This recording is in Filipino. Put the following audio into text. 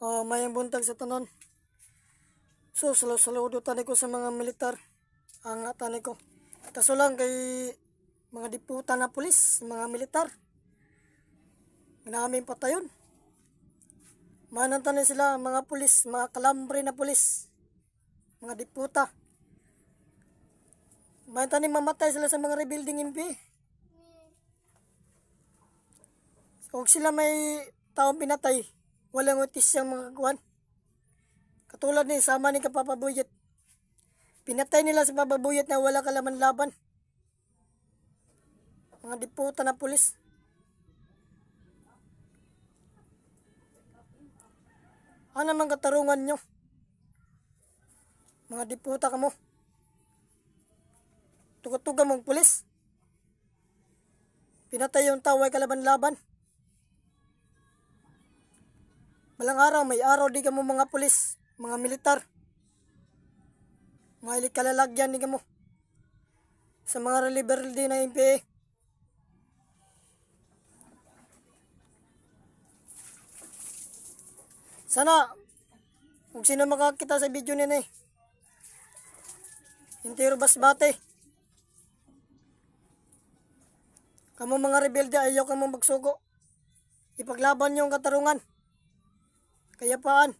Mayang buntag sa tanon. So, saludo tani ko sa mga militar. Ang tani ko. Kaso lang kay mga diputa na pulis, mga militar. Namin patayon. Manang sila, mga pulis, mga kalambre na pulis. Mga diputa. Manang mamatay sila sa mga rebuilding MP. Huwag sila may taong pinatay, walang utis siyang mga kuwan. Katulad ni sama ni Kapapabuyet. Pinatay nila si Papabuyet na wala kalaman-laban. Mga diputa na pulis. Ano naman katarungan nyo? Mga diputa ka mo. Tugot-tuga mong pulis. Pinatay yung tao ay kalaban-laban. Malang araw, may araw di ka mo mga pulis, mga militar. Mga ilik kalalagyan di ka mo. Sa mga liberal din na MPA. Sana, kung sino makakita sa video nila Intero Basbate. Kamu mga rebelde, ayaw ka mo magsugo. Ipaglaban nyo ang katarungan. Kayapaan.